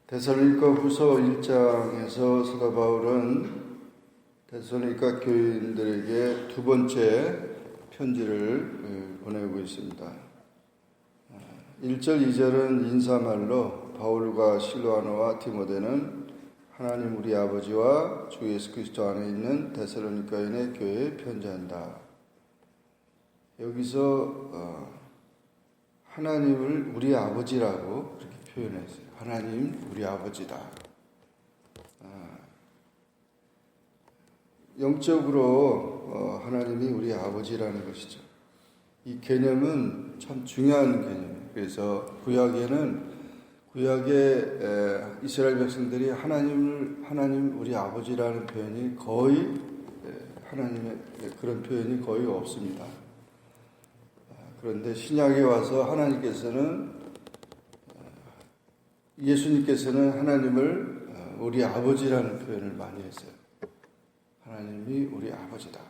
데살로니가 후서 1장에서 사도 바울은 데살로니가 교인들에게 두 번째 편지를 보내고 있습니다. 1절, 2절은 인사말로 바울과 실로아노와 디모데는 하나님 우리 아버지와 주 예수 그리스도 안에 있는 데살로니가인의 교회에 편지한다. 여기서 하나님을 우리 아버지라고 그렇게 표현했어요. 하나님 우리 아버지다. 영적으로 하나님이 우리 아버지라는 것이죠. 이 개념은 참 중요한 개념이에요. 그래서 구약의 이스라엘 백성들이 하나님 우리 아버지라는 표현이 거의 하나님의 그런 표현이 거의 없습니다. 그런데 신약에 와서 예수님께서는 하나님을 우리 아버지라는 표현을 많이 했어요. 하나님이 우리 아버지다.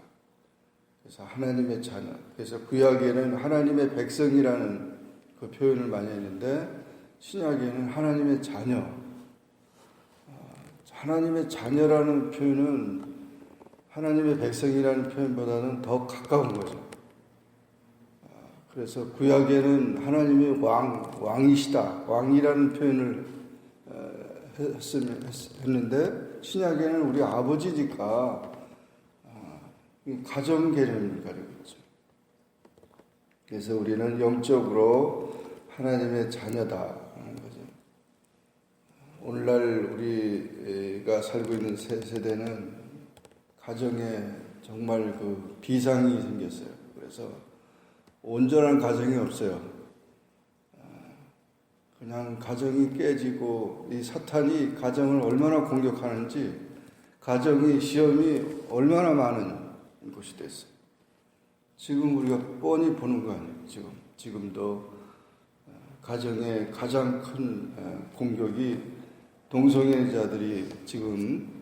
그래서 하나님의 자녀. 그래서 구약에는 하나님의 백성이라는 그 표현을 많이 했는데 신약에는 하나님의 자녀. 하나님의 자녀라는 표현은 하나님의 백성이라는 표현보다는 더 가까운 거죠. 그래서 구약에는 하나님이 왕이시다, 왕이라는 표현을 했는데 신약에는 우리 아버지니까 가정 개념을 가리고 있죠. 그래서 우리는 영적으로 하나님의 자녀다라는 거죠. 오늘날 우리가 살고 있는 세대는 가정에 정말 그 비상이 생겼어요. 그래서 온전한 가정이 없어요. 그냥 가정이 깨지고 이 사탄이 가정을 얼마나 공격하는지 시험이 얼마나 많은 곳이 됐어요. 지금 우리가 뻔히 보는 거 아니에요. 지금도 가정의 가장 큰 공격이 동성애자들이 지금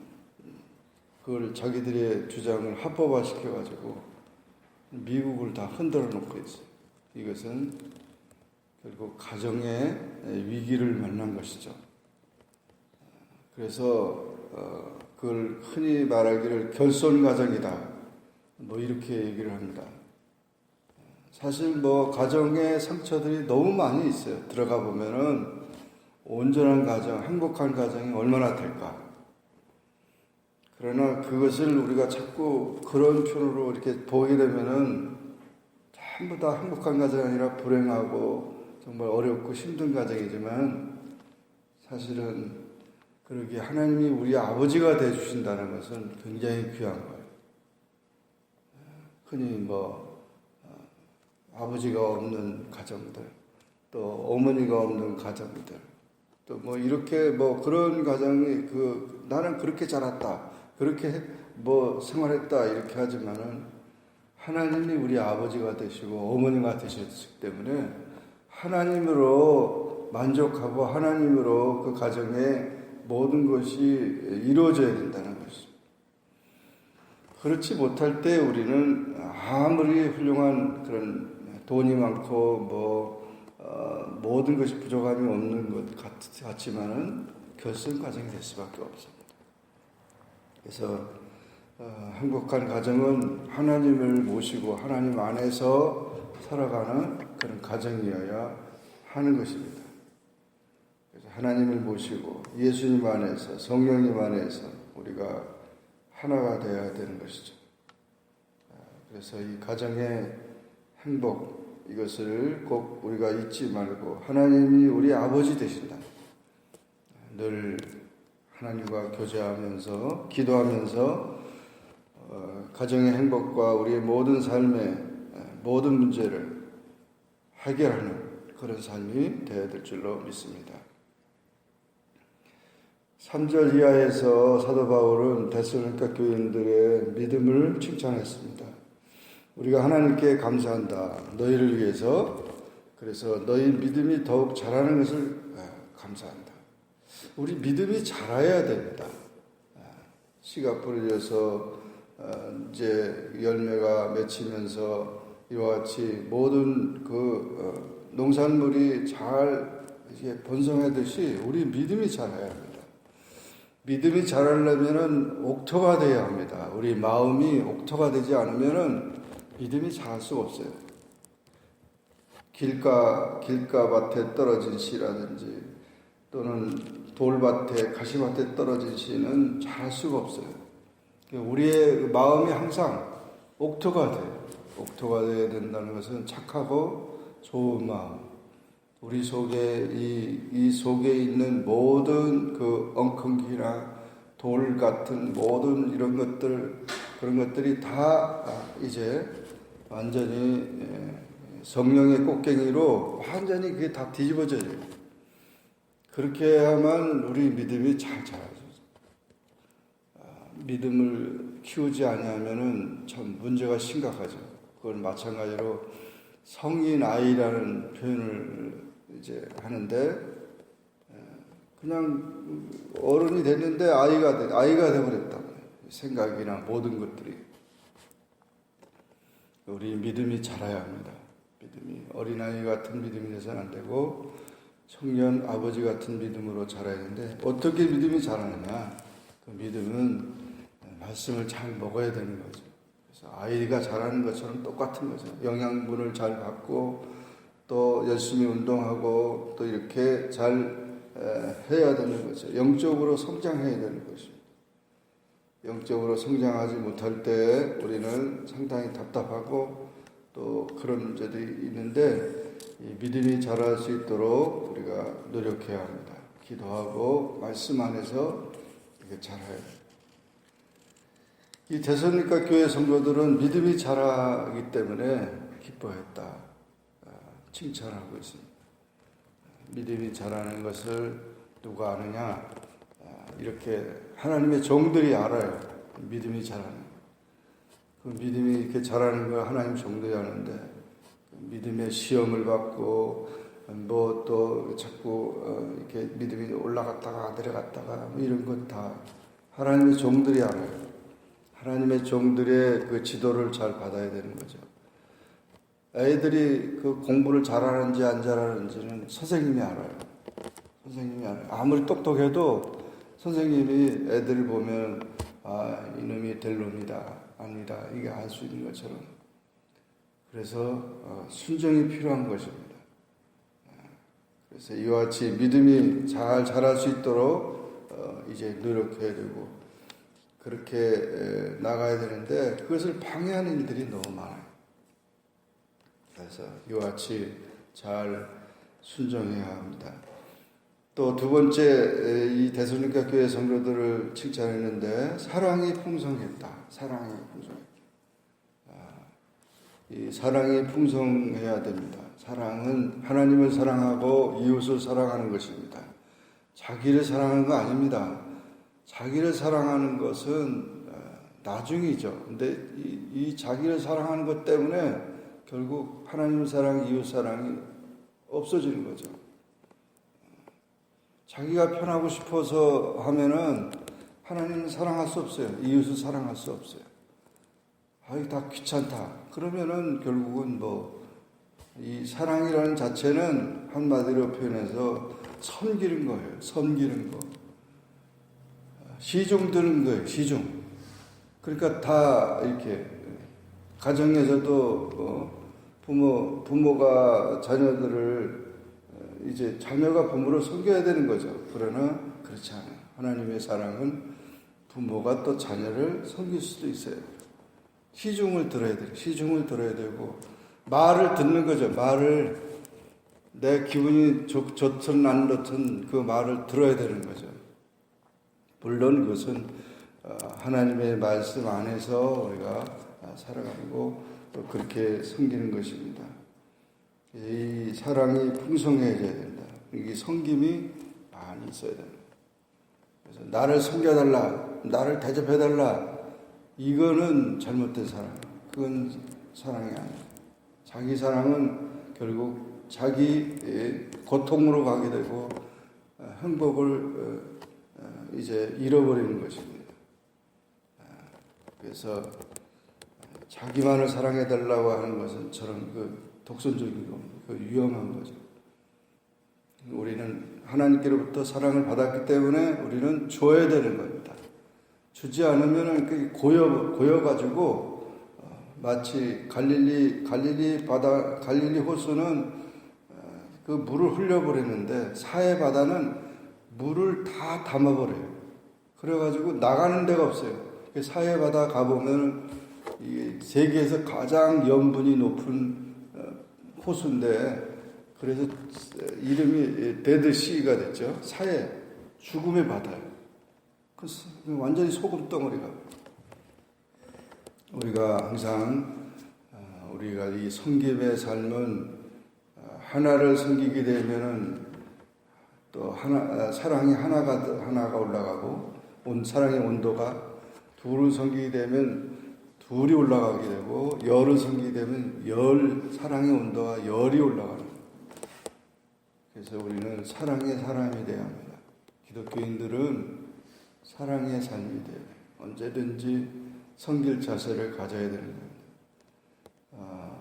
그걸 자기들의 주장을 합법화 시켜가지고 미국을 다 흔들어 놓고 있어요. 이것은 결국 가정의 위기를 만난 것이죠. 그래서 그걸 흔히 말하기를 결손 가정이다. 이렇게 얘기를 합니다. 사실 가정의 상처들이 너무 많이 있어요. 들어가 보면은 온전한 가정, 행복한 가정이 얼마나 될까? 그러나 그것을 우리가 자꾸 그런 표현으로 이렇게 보게 되면은 전부 다 행복한 가정이 아니라 불행하고 정말 어렵고 힘든 가정이지만 사실은 그러기에 하나님이 우리 아버지가 되어 주신다는 것은 굉장히 귀한 거예요. 흔히 아버지가 없는 가정들, 또 어머니가 없는 가정들, 또 이렇게 그런 가정이 나는 그렇게 자랐다. 그렇게 생활했다 이렇게 하지만은 하나님이 우리 아버지가 되시고 어머니가 되셨기 때문에 하나님으로 만족하고 하나님으로 그 가정에 모든 것이 이루어져야 된다는 것입니다. 그렇지 못할 때 우리는 아무리 훌륭한 그런 돈이 많고 모든 것이 부족함이 없는 것 같지만은 결손 가정이 될 수밖에 없습니다. 그래서 행복한 가정은 하나님을 모시고 하나님 안에서 살아가는 그런 가정이어야 하는 것입니다. 그래서 하나님을 모시고 예수님 안에서 성령님 안에서 우리가 하나가 되어야 되는 것이죠. 그래서 이 가정의 행복 이것을 꼭 우리가 잊지 말고 하나님이 우리 아버지 되신다. 늘 하나님과 교제하면서 기도하면서 가정의 행복과 우리의 모든 삶의 모든 문제를 해결하는 그런 삶이 되어야 될 줄로 믿습니다. 3절 이하에서 사도 바울은 데살로니가 교인들의 믿음을 칭찬했습니다. 우리가 하나님께 감사한다. 너희를 위해서 그래서 너희 믿음이 더욱 자라는 것을 감사한다. 우리 믿음이 자라야 됩니다. 씨가 뿌려져서 이제 열매가 맺히면서 이와 같이 모든 농산물이 잘 이게 번성하듯이 우리 믿음이 자라야 합니다. 믿음이 자라려면은 옥토가 되어야 합니다. 우리 마음이 옥토가 되지 않으면은 믿음이 자랄 수가 없어요. 길가밭에 떨어진 씨라든지 또는 돌밭에 가시밭에 떨어진 씨는 자랄 수가 없어요. 우리의 마음이 항상 옥토가 돼요. 옥토가 되어야 된다는 것은 착하고 좋은 마음. 우리 속에 이 속에 있는 모든 그 엉겅기나 돌 같은 모든 이런 것들 그런 것들이 다 이제 완전히 성령의 꽃갱이로 완전히 그게 다 뒤집어져요. 그렇게 해야만 우리 믿음이 잘 자라죠. 믿음을 키우지 아니하면은 참 문제가 심각하죠. 그건 마찬가지로 성인 아이라는 표현을 이제 하는데 그냥 어른이 됐는데 아이가 되버렸다. 생각이나 모든 것들이. 우리 믿음이 자라야 합니다. 믿음이 어린아이 같은 믿음이 돼서는 안 되고 청년 아버지 같은 믿음으로 자라야 하는데 어떻게 믿음이 자라느냐? 그 믿음은 말씀을 잘 먹어야 되는 거죠. 그래서 아이가 자라는 것처럼 똑같은 거죠. 영양분을 잘 받고 또 열심히 운동하고 또 이렇게 잘 해야 되는 거죠. 영적으로 성장해야 되는 것입니다. 영적으로 성장하지 못할 때 우리는 상당히 답답하고 또 그런 문제들이 있는데 이 믿음이 자랄 수 있도록 우리가 노력해야 합니다. 기도하고 말씀 안에서 이렇게 자라야 돼요. 이 데살로니가 교회 성도들은 믿음이 자라기 때문에 기뻐했다. 칭찬하고 있습니다. 믿음이 자라는 것을 누가 아느냐? 이렇게 하나님의 종들이 알아요. 믿음이 자라는 거. 그 믿음이 이렇게 자라는 걸 하나님 종들이 아는데 믿음의 시험을 받고 뭐 또 자꾸 이렇게 믿음이 올라갔다가 내려갔다가 뭐 이런 것 다 하나님의 종들이 알아요. 하나님의 종들의 그 지도를 잘 받아야 되는 거죠. 애들이 그 공부를 잘하는지 안 잘하는지는 선생님이 알아요. 선생님이 알아요. 아무리 똑똑해도 선생님이 애들을 보면 이놈이 될 놈이다, 아니다 이게 알 수 있는 것처럼 그래서 순종이 필요한 것입니다. 그래서 이와 같이 믿음이 잘 자랄 수 있도록 이제 노력해야 되고 그렇게 나가야 되는데 그것을 방해하는 일들이 너무 많아요. 그래서 이와 같이 잘 순종해야 합니다. 또 두 번째 이 데살로니가 교회 성도들을 칭찬했는데 사랑이 풍성했다. 사랑이 풍성했다. 이 사랑이 풍성해야 됩니다. 사랑은 하나님을 사랑하고 이웃을 사랑하는 것입니다. 자기를 사랑하는 거 아닙니다. 자기를 사랑하는 것은 나중이죠. 근데 이 자기를 사랑하는 것 때문에 결국 하나님 사랑, 이웃 사랑이 없어지는 거죠. 자기가 편하고 싶어서 하면은 하나님을 사랑할 수 없어요. 이웃을 사랑할 수 없어요. 다 귀찮다. 그러면은 결국은 이 사랑이라는 자체는 한마디로 표현해서 섬기는 거예요. 섬기는 거. 시중 드는 거예요. 시중. 그러니까 다 이렇게 가정에서도 부모가 자녀들을 이제 자녀가 부모를 섬겨야 되는 거죠. 그러나 그렇지 않아요. 하나님의 사랑은 부모가 또 자녀를 섬길 수도 있어요. 시중을 들어야 돼요. 시중을 들어야 되고 말을 듣는 거죠. 말을 내 기분이 좋든 안 좋든 그 말을 들어야 되는 거죠. 물론 그것은 하나님의 말씀 안에서 우리가 살아가고 또 그렇게 섬기는 것입니다. 이 사랑이 풍성해져야 된다. 이 섬김이 많이 있어야 된다. 그래서 나를 섬겨달라, 나를 대접해달라. 이거는 잘못된 사랑. 그건 사랑이 아니에요. 자기 사랑은 결국 자기 고통으로 가게 되고 행복을 이제 잃어버리는 것입니다. 그래서 자기만을 사랑해달라고 하는 것은 저런 독선적이고 위험한 거죠. 우리는 하나님께로부터 사랑을 받았기 때문에 우리는 줘야 되는 겁니다. 주지 않으면은 그 고여가지고 마치 갈릴리 호수는 그 물을 흘려버리는데 사해 바다는 물을 다 담아버려요. 그래가지고 나가는 데가 없어요. 사해 바다 가보면 이 세계에서 가장 염분이 높은 호수인데 그래서 이름이 데드시가 됐죠. 사해, 죽음의 바다예요. 그래서 완전히 소금 덩어리가. 우리가 항상 우리가 이 섬김의 삶은 하나를 섬기게 되면은 또 사랑이 하나가 올라가고 사랑의 온도가 둘을 섬기게 되면 둘이 올라가게 되고 열을 섬기게 되면 사랑의 온도와 열이 올라가는 거예요. 그래서 우리는 사랑의 사람이 되어야 합니다. 기독교인들은 사랑의 삶이 돼요. 언제든지 섬길 자세를 가져야 되는 겁니다.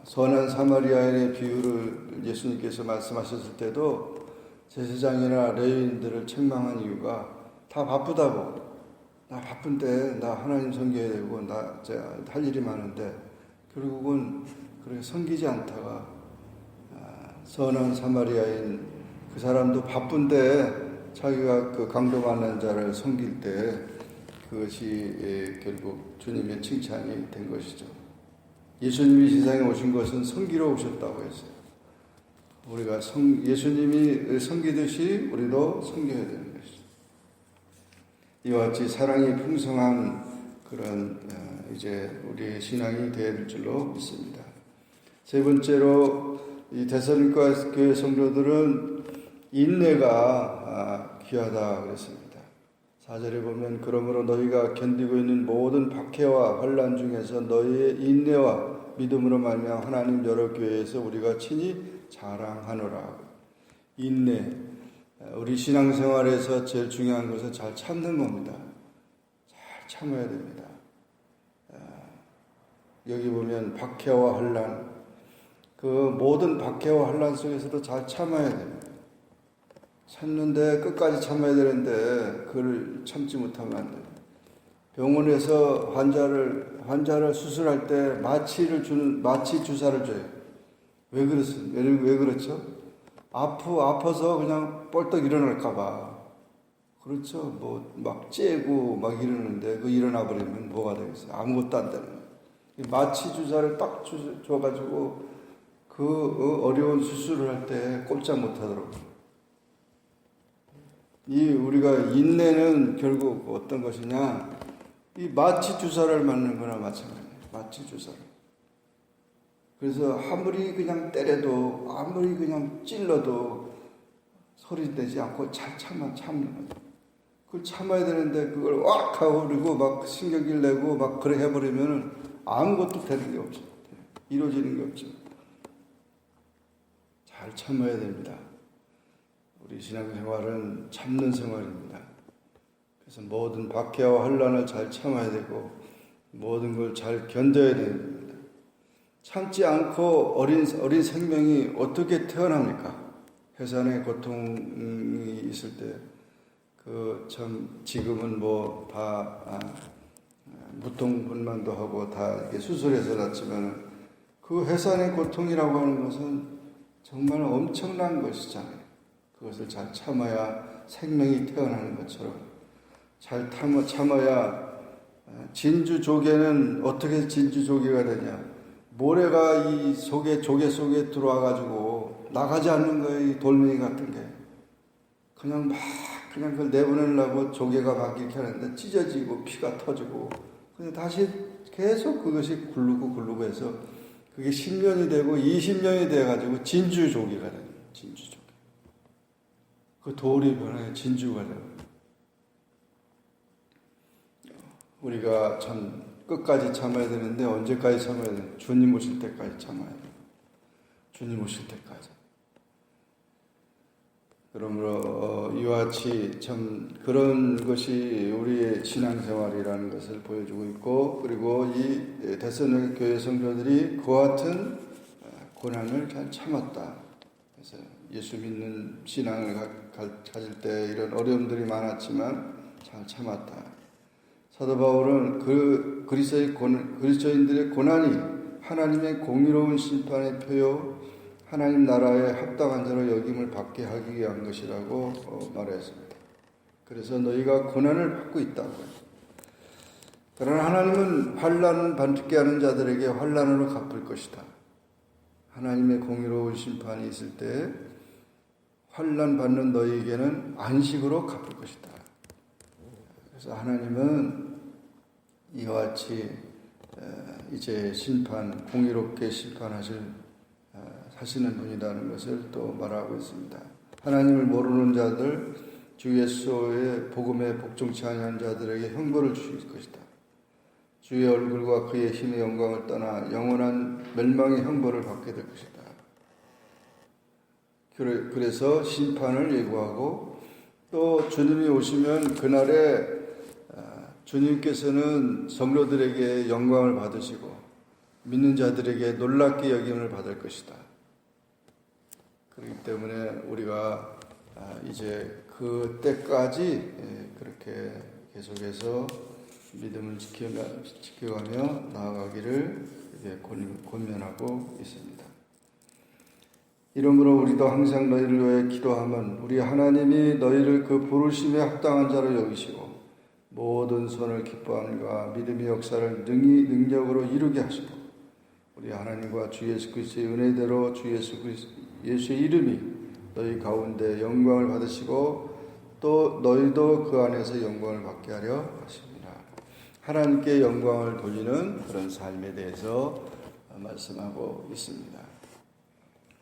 선한 사마리아인의 비유를 예수님께서 말씀하셨을 때도 제사장이나 레위인들을 책망한 이유가 다 바쁘다고. 나 바쁜데 나 하나님 섬겨야 되고 나 할 일이 많은데 결국은 그렇게 섬기지 않다가 선한 사마리아인 그 사람도 바쁜데 자기가 그 강도 만난 자를 섬길 때 그것이 결국 주님의 칭찬이 된 것이죠. 예수님이 세상에 오신 것은 섬기러 오셨다고 했어요. 우리가 예수님이 섬기듯이 우리도 섬겨야 되는 것이죠. 이와 같이 사랑이 풍성한 그런 이제 우리의 신앙이 되어야 줄로 믿습니다. 세 번째로 이 데살로니가 교회 성도들은 인내가 귀하다 그랬습니다. 4절에 보면 그러므로 너희가 견디고 있는 모든 박해와 환난 중에서 너희의 인내와 믿음으로 말미암아 하나님 여러 교회에서 우리가 친히 자랑하노라. 인내. 우리 신앙생활에서 제일 중요한 것은 잘 참는 겁니다. 잘 참아야 됩니다. 여기 보면 박해와 환난, 그 모든 박해와 환난 속에서도 잘 참아야 됩니다. 참는데 끝까지 참아야 되는데 그걸 참지 못하면 안 돼요. 병원에서 환자를 수술할 때 마취 주사를 줘요. 왜 그렇죠? 아파서 그냥 뻘떡 일어날까봐. 그렇죠. 뭐, 막 째고 막 이러는데, 일어나 버리면 뭐가 되겠어요? 아무것도 안 되는 거예요. 마취 주사를 딱 줘가지고, 어려운 수술을 할 때 꼼짝 못 하도록. 우리가 인내는 결국 어떤 것이냐? 이 마취 주사를 맞는 거나 마찬가지예요. 마취 주사를. 그래서 아무리 그냥 때려도 아무리 그냥 찔러도 소리 내지 않고 잘 참는 거예요. 그걸 참아야 되는데 그걸 왁 하고 그리고 막 신경질 내고 막 그래 해버리면 아무것도 되는 게 없죠. 이루어지는 게 없죠. 잘 참아야 됩니다. 우리 신앙생활은 참는 생활입니다. 그래서 모든 박해와 환난을 잘 참아야 되고 모든 걸 잘 견뎌야 됩니다. 참지 않고 어린 생명이 어떻게 태어납니까? 해산의 고통이 있을 때, 지금은 뭐 다, 무통분만도 하고 다 이렇게 수술해서 났지만, 그 해산의 고통이라고 하는 것은 정말 엄청난 것이잖아요. 그것을 잘 참아야 생명이 태어나는 것처럼, 잘 참아야, 진주조개는 어떻게 진주조개가 되냐? 모래가 이 조개 속에 들어와가지고 나가지 않는 거예요. 이 돌멩이 같은 게. 그냥 그걸 내보내려고 조개가 막 이렇게 하는데 찢어지고 피가 터지고 그냥 다시 계속 그것이 굴르고 해서 그게 10년이 되고 20년이 돼가지고 진주조개가 돼요. 진주조개. 그 돌이 변해 진주가 돼요. 우리가 참 끝까지 참아야 되는데 언제까지 참아야 돼요? 주님 오실 때까지 참아야 돼요. 주님 오실 때까지. 그러므로 이와 같이 참 그런 것이 우리의 신앙생활이라는 것을 보여주고 있고 그리고 이 데살로니가 교회 성도들이 그와 같은 고난을 잘 참았다. 그래서 예수 믿는 신앙을 가질 때 이런 어려움들이 많았지만 잘 참았다. 사도 바울은 그 그리스도인들의 고난이 하나님의 공의로운 심판의 표요, 하나님 나라에 합당한 자로 여김을 받게 하기 위한 것이라고 말했습니다. 그래서 너희가 고난을 받고 있다고요. 그러나 하나님은 환난을 받게 하는 자들에게 환난으로 갚을 것이다. 하나님의 공의로운 심판이 있을 때 환난 받는 너희에게는 안식으로 갚을 것이다. 그래서 하나님은 이와 같이 이제 공의롭게 하시는 분이라는 것을 또 말하고 있습니다. 하나님을 모르는 자들, 주 예수의 복음에 복종치 아니한 자들에게 형벌을 주실 것이다. 주의 얼굴과 그의 힘의 영광을 떠나 영원한 멸망의 형벌을 받게 될 것이다. 그래서 심판을 예고하고 또 주님이 오시면 그날에 주님께서는 성도들에게 영광을 받으시고 믿는 자들에게 놀랍게 여김을 받을 것이다. 그렇기 때문에 우리가 이제 그 때까지 그렇게 계속해서 믿음을 지켜가며 나아가기를 권면하고 있습니다. 이러므로 우리도 항상 너희를 위해 기도하면 우리 하나님이 너희를 그 부르심에 합당한 자로 여기시고 모든 선을 기뻐함과 믿음의 역사를 능력으로 이루게 하시고 우리 하나님과 주 예수 그리스도의 은혜대로 주 예수의 이름이 너희 가운데 영광을 받으시고 또 너희도 그 안에서 영광을 받게 하려 하십니다. 하나님께 영광을 돌리는 그런 삶에 대해서 말씀하고 있습니다.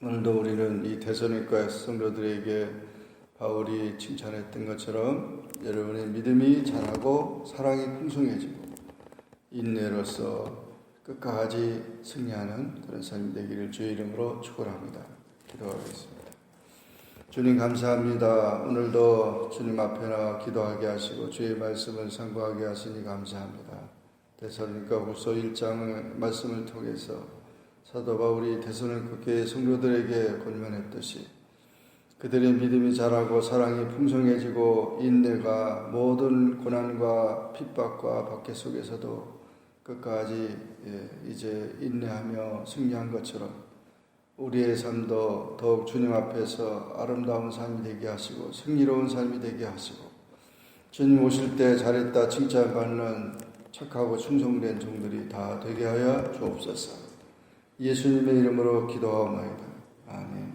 오늘도 우리는 이 데살로니가 성도들에게 바울이 칭찬했던 것처럼 여러분의 믿음이 자라고 사랑이 풍성해지고 인내로서 끝까지 승리하는 그런 삶이 되기를 주의 이름으로 축원합니다. 기도하겠습니다. 주님 감사합니다. 오늘도 주님 앞에 나와 기도하게 하시고 주의 말씀을 상고하게 하시니 감사합니다. 데살로니가후서 1장의 말씀을 통해서 사도 바울이 데살로니가 교회 성도들에게 권면했듯이 그들의 믿음이 자라고 사랑이 풍성해지고 인내가 모든 고난과 핍박과 박해 속에서도 끝까지 이제 인내하며 승리한 것처럼 우리의 삶도 더욱 주님 앞에서 아름다운 삶이 되게 하시고 승리로운 삶이 되게 하시고 주님 오실 때 잘했다 칭찬받는 착하고 충성된 종들이 다 되게 하여 주옵소서. 예수님의 이름으로 기도하옵나이다. 아멘.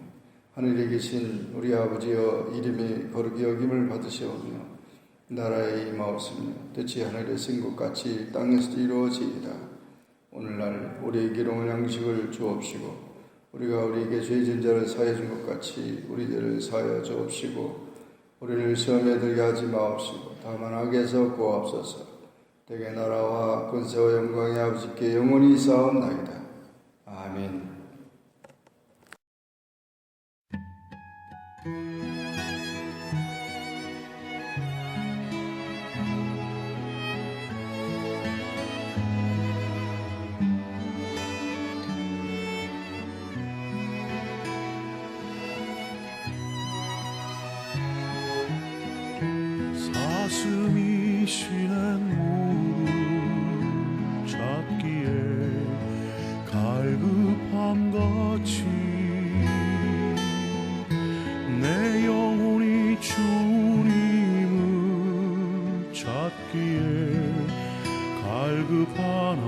하늘에 계신 우리 아버지여 이름이 거룩히 여김을 받으시오며 나라에 임하옵시며 뜻이 하늘에 쓴 것 같이 땅에서도 이루어지이다. 오늘날 우리에게 일용할 양식을 주옵시고 우리가 우리에게 죄 지은 자를 사하여 준 것 같이 우리 죄를 사하여 주옵시고 우리를 시험에 들게 하지 마옵시고 다만 악에서 구하옵소서. 대개 나라와 권세와 영광이 아버지께 영원히 있사옵나이다. 아멘. 가슴이 쉬는 무릎 잡기에 갈급함같이 내 영혼이 주님을 찾기에 갈급하나이다.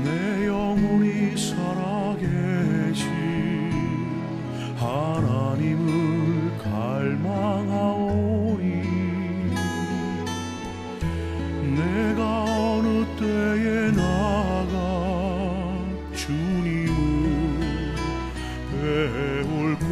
내 영혼이 살아계신 하나님을 갈망하오니 내가 어느 때에 나가 주님을 배울고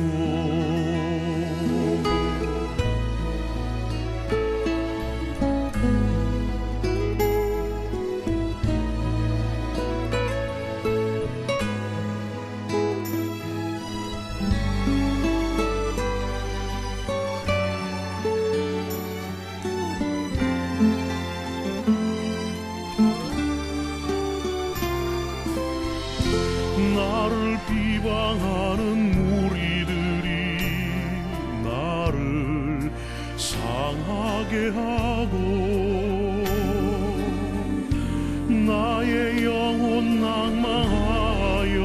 살게 하고 나의 영혼 낭망하여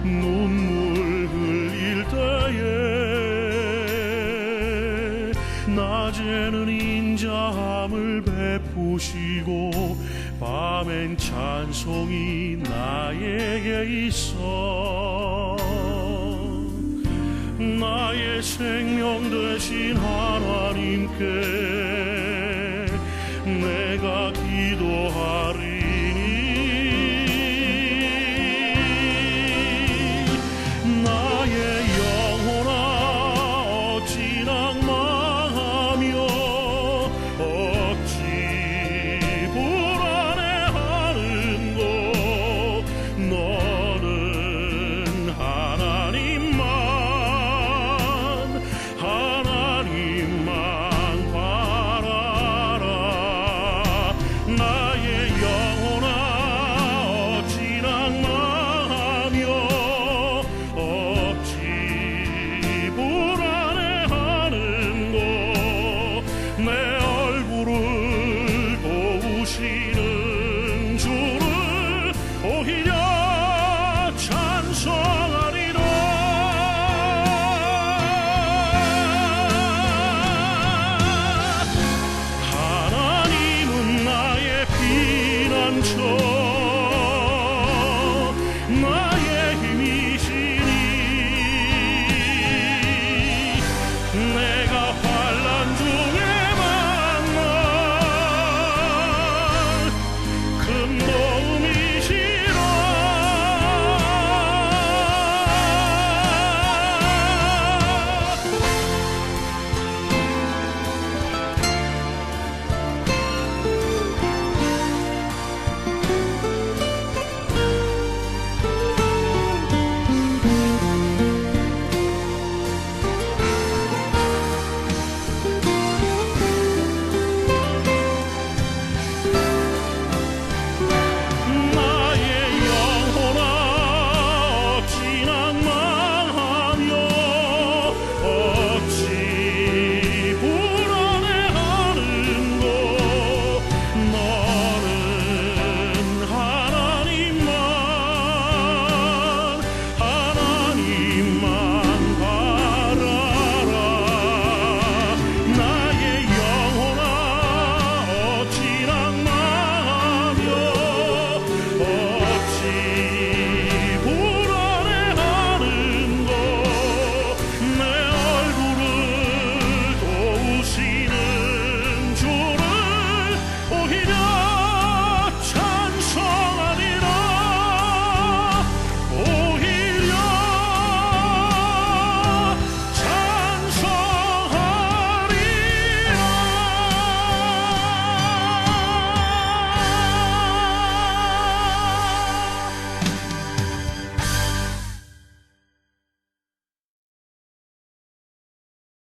눈물 흘릴 때에 낮에는 인자함을 베푸시고 밤엔 찬송이 나에게 있어 나의 생명 되신 하나님께